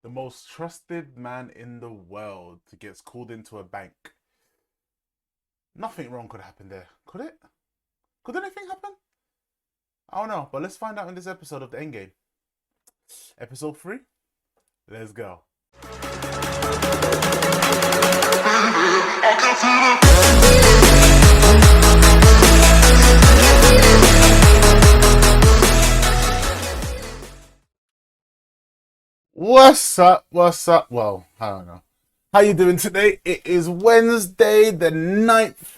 The most trusted man in the world gets called into a bank. Nothing wrong could happen there, could it? Could anything happen? I don't know, but let's find out in this episode of the Endgame. Episode 3, let's go. What's up? What's up? Well, I don't know. How you doing today? It is Wednesday the 9th,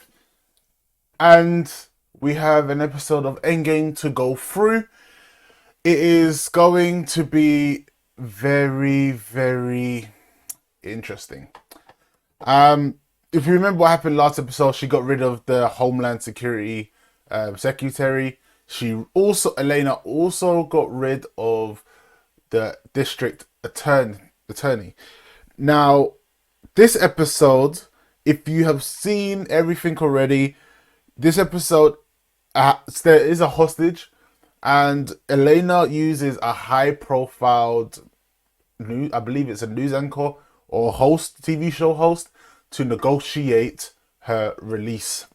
and we have an episode of Endgame to go through. It is going to be very, very interesting. If you remember what happened last episode, she got rid of the Homeland Security secretary. Elena also got rid of the district attorney. Now, this episode, if you have seen everything already, this episode, there is a hostage, and Elena uses a high-profiled news, I believe it's a news anchor or host, TV show host, to negotiate her release.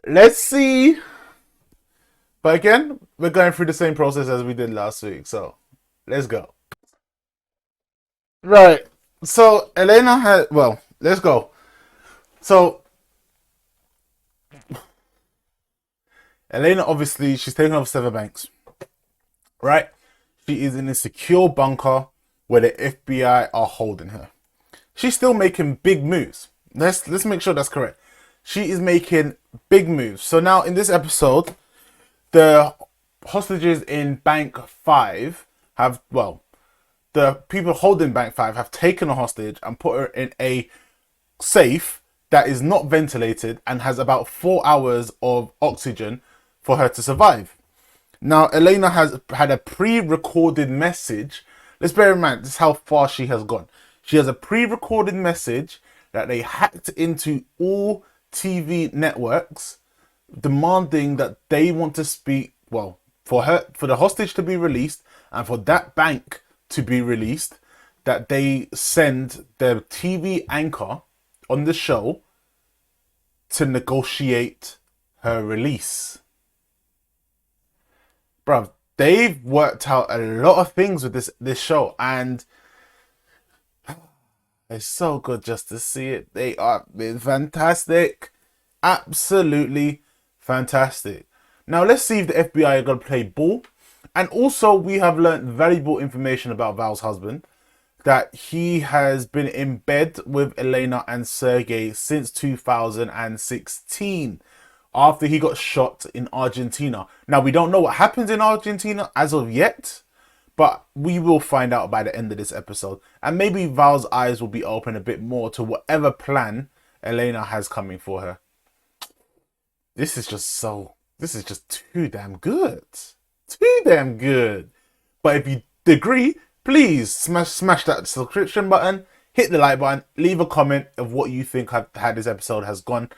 Let's see. But again, we're going through the same process as we did last week, so let's go. Right. So Elena had, well, let's go. So Elena, obviously, she's taken over 7 banks, right? She is in a secure bunker where the FBI are holding her. She's still making big moves. Let's make sure that's correct. She is making big moves. So now in this episode, the hostages in Bank 5 have, well, the people holding Bank 5 have taken a hostage and put her in a safe that is not ventilated and has about 4 hours of oxygen for her to survive. Now, Elena has had a pre-recorded message. Let's bear in mind, this is how far she has gone. She has a pre-recorded message that they hacked into all TV networks, demanding that they want to speak, well, for the hostage to be released and for that bank to be released, that they send the TV anchor on the show to negotiate her release. Bruv, they've worked out a lot of things with this show, and it's so good just to see it. They are fantastic. Absolutely fantastic. Now let's see if the FBI are going to play ball. And also, we have learned valuable information about Val's husband, that he has been in bed with Elena and Sergey since 2016, after he got shot in Argentina. Now, we don't know what happens in Argentina as of yet, but we will find out by the end of this episode. And maybe Val's eyes will be open a bit more to whatever plan Elena has coming for her. This is just too damn good. Too damn good. But if you agree, please smash that subscription button, hit the like button, leave a comment of what you think how this episode has gone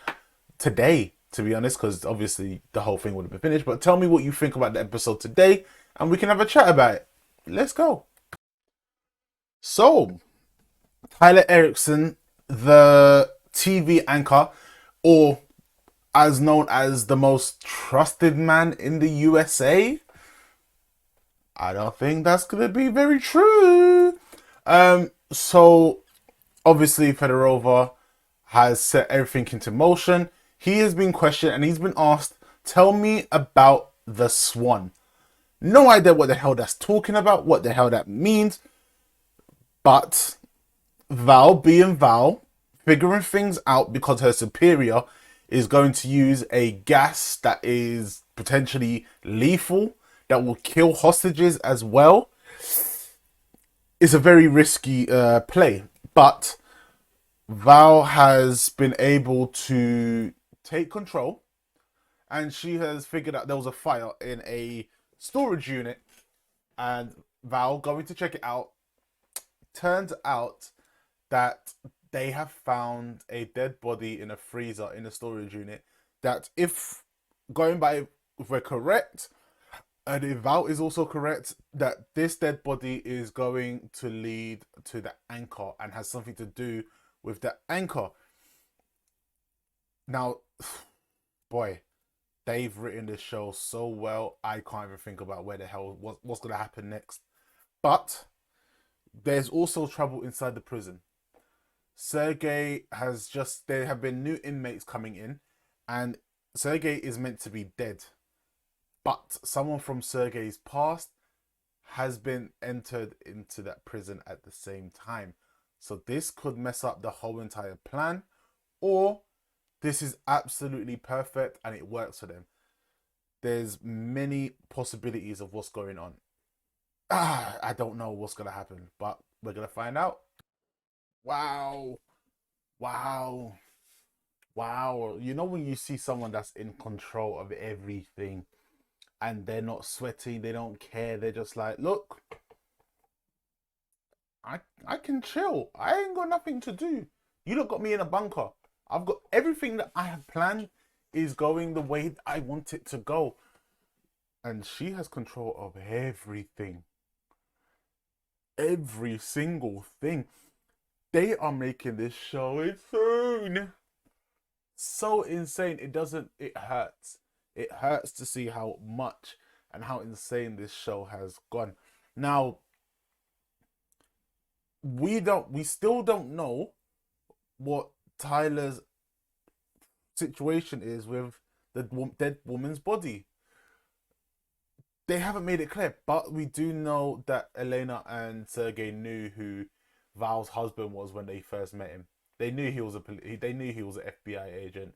today, to be honest, because obviously the whole thing would have been finished. But tell me what you think about the episode today, and we can have a chat about it. Let's go. So, Tyler Erickson, the TV anchor, or as known as the most trusted man in the USA. I don't think that's going to be very true. So, obviously, Federova has set everything into motion. He has been questioned and he's been asked, tell me about the Swan. No idea what the hell that's talking about, what the hell that means. But Val, being Val, figuring things out because her superior is going to use a gas that is potentially lethal, that will kill hostages as well. It's a very risky play. But Val has been able to take control, and she has figured out there was a fire in a storage unit, and Val going to check it out. Turns out that they have found a dead body in a freezer in a storage unit, that if we're correct, And if Val is also correct, that this dead body is going to lead to the anchor and has something to do with the anchor. Now, boy, they've written this show so well, I can't even think about where the hell what's going to happen next. But there's also trouble inside the prison. Sergey has just, there have been new inmates coming in, and Sergey is meant to be dead. But someone from Sergey's past has been entered into that prison at the same time. So this could mess up the whole entire plan, or this is absolutely perfect and it works for them. There's many possibilities of what's going on. I don't know what's gonna happen, but we're gonna find out. Wow, wow, wow. You know when you see someone that's in control of everything and they're not sweating, they don't care, they're just like, look, I can chill. I ain't got nothing to do. You look got me in a bunker. I've got everything that I have planned is going the way I want it to go. And she has control of everything. Every single thing. They are making this show insane. So insane. It hurts. It hurts to see how much and how insane this show has gone. Now, we still don't know what Tyler's situation is with the dead woman's body. They haven't made it clear, but we do know that Elena and Sergey knew who Val's husband was when they first met him. They knew he was they knew he was an FBI agent.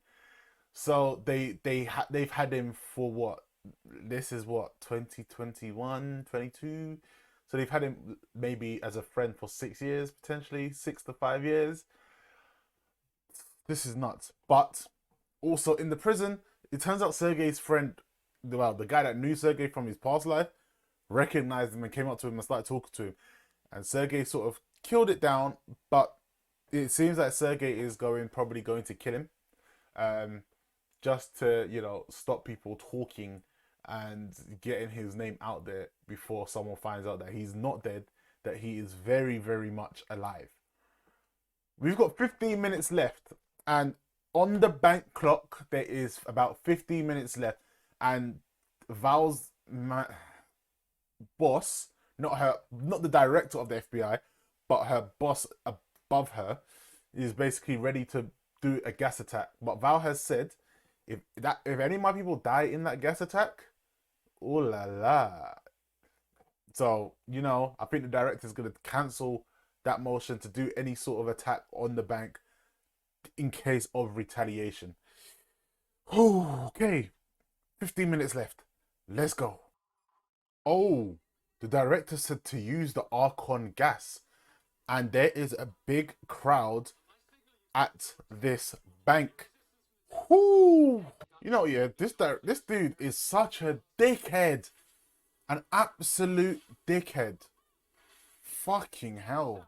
So they've had him for what? This is what, 2021, 22. So they've had him maybe as a friend for 6 years, potentially 6 to 5 years. This is nuts. But also in the prison, it turns out Sergey's friend, well, the guy that knew Sergey from his past life, recognized him and came up to him and started talking to him. And Sergey sort of killed it down, but it seems like Sergey is probably going to kill him, just to stop people talking and getting his name out there before someone finds out that he's not dead, that he is very, very much alive. We've got 15 minutes left, and on the bank clock there is about 15 minutes left, and Val's boss, not the director of the FBI, but her boss above her, is basically ready to do a gas attack. But Val has said, if any of my people die in that gas attack, oh la la. So I think the director is going to cancel that motion to do any sort of attack on the bank in case of retaliation. Okay, 15 minutes left. Let's go. Oh, the director said to use the argon gas, and there is a big crowd at this bank. Whoo! Yeah, this dude is such a dickhead, an absolute dickhead. Fucking hell!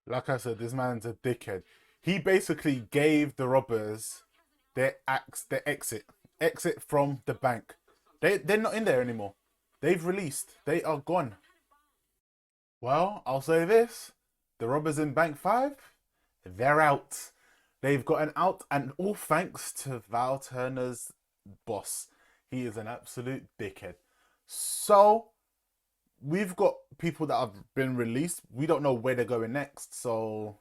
Like I said, this man's a dickhead. He basically gave the robbers their exit from the bank. They're not in there anymore. They've released. They are gone. Well, I'll say this: the robbers in Bank 5, they're out. They've gotten out, and all thanks to Val Turner's boss. He is an absolute dickhead. So we've got people that have been released. We don't know where they're going next. So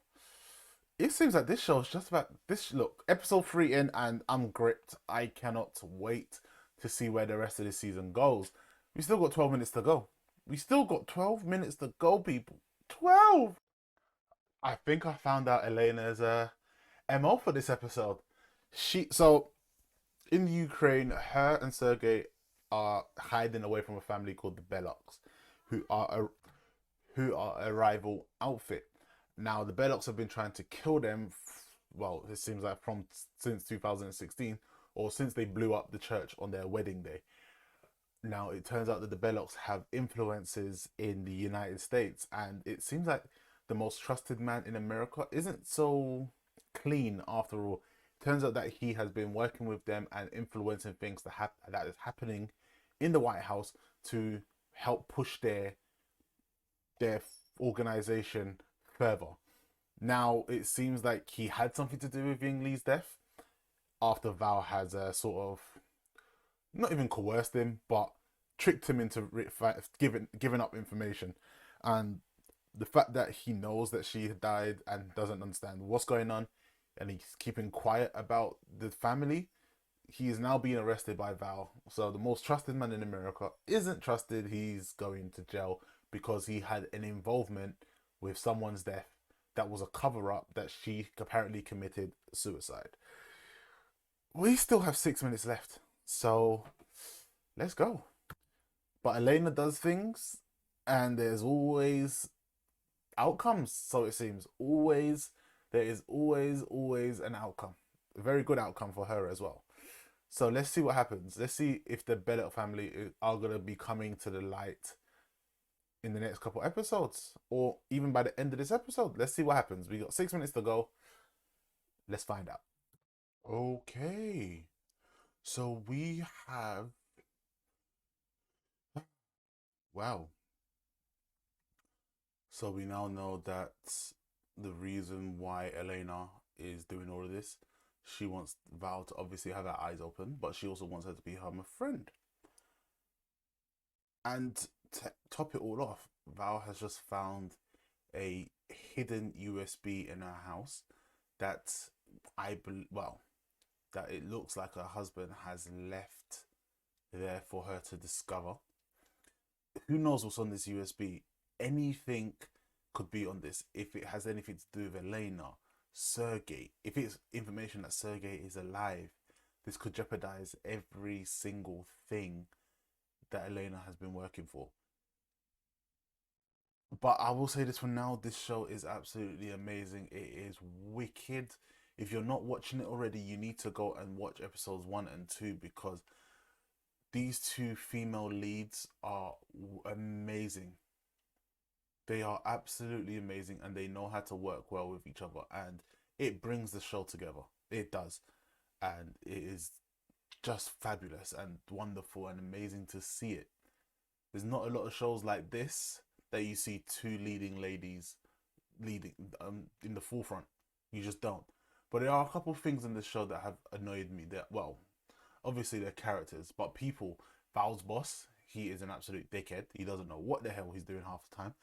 it seems like this show is just about this. Look, episode 3 in, and I'm gripped. I cannot wait to see where the rest of the season goes. We still got 12 minutes to go. We still got 12 minutes to go, people. 12! I think I found out Elena's MO for this episode. So in the Ukraine, her and Sergey are hiding away from a family called the Beloks, who are a rival outfit. Now the Beloks have been trying to kill them. Well, it seems like since 2016, or since they blew up the church on their wedding day. Now it turns out that the Beloks have influences in the United States, and it seems like the most trusted man in America isn't so clean after all. Turns out that he has been working with them and influencing things that is happening in the White House to help push their organization further. Now it seems like he had something to do with Ying Lee's death after Val has sort of not even coerced him, but tricked him into giving up information, and the fact that he knows that she had died and doesn't understand what's going on, and he's keeping quiet about the family. He is now being arrested by Val. So the most trusted man in America isn't trusted. He's going to jail because he had an involvement with someone's death that was a cover up that she apparently committed suicide. We still have 6 minutes left. So let's go. But Elena does things, and there's always outcomes. So it seems there is always an outcome, a very good outcome for her as well. So let's see what happens. Let's see if the Bennett family are gonna be coming to the light in the next couple episodes, or even by the end of this episode. Let's see what happens. We got 6 minutes to go. Let's find out. Okay, so we have, wow. So we now know that the reason why Elena is doing all of this, she wants Val to obviously have her eyes open, but she also wants her to become a friend. And to top it all off, Val has just found a hidden USB in her house that that it looks like her husband has left there for her to discover. Who knows what's on this USB? Anything could be on this. If it has anything to do with Elena, Sergey, if it's information that Sergey is alive, this could jeopardize every single thing that Elena has been working for. But I will say this for now, this show is absolutely amazing. It is wicked. If you're not watching it already, you need to go and watch episodes 1 and 2 because these two female leads are amazing. They are absolutely amazing, and they know how to work well with each other, and it brings the show together. It does. And it is just fabulous and wonderful and amazing to see it. There's not a lot of shows like this that you see two leading ladies leading in the forefront. You just don't. But there are a couple of things in this show that have annoyed me. That, well, obviously they're characters, but people. Val's boss, he is an absolute dickhead. He doesn't know what the hell he's doing half the time.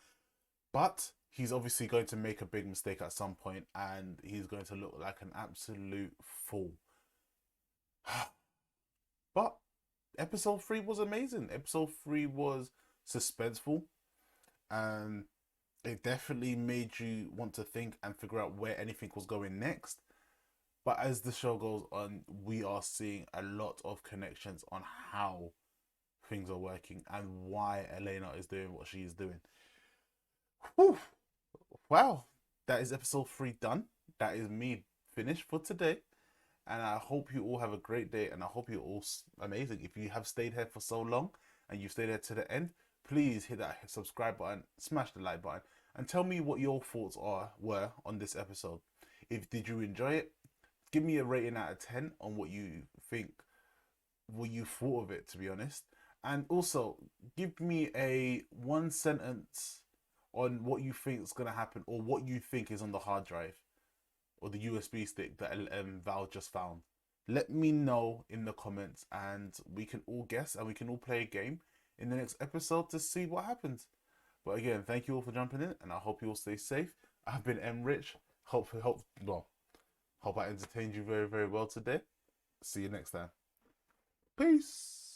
But he's obviously going to make a big mistake at some point, and he's going to look like an absolute fool. But episode 3 was amazing. Episode 3 was suspenseful, and it definitely made you want to think and figure out where anything was going next. But as the show goes on, we are seeing a lot of connections on how things are working and why Elena is doing what she is doing. Whew. Wow, that is episode 3 done. That is me finished for today. And I hope you all have a great day, and I hope you're all amazing. If you have stayed here for so long and you stayed here to the end, please hit that subscribe button, smash the like button, and tell me what your thoughts were on this episode. If did you enjoy it, give me a rating out of 10 on what you think, what you thought of it, to be honest. And also give me a 1 sentence on what you think is going to happen, or what you think is on the hard drive or the USB stick that Val just found. Let me know in the comments, and we can all guess and we can all play a game in the next episode to see what happens. But again, thank you all for jumping in, and I hope you all stay safe. I've been Rich. Hope I entertained you very, very well today. See you next time. Peace.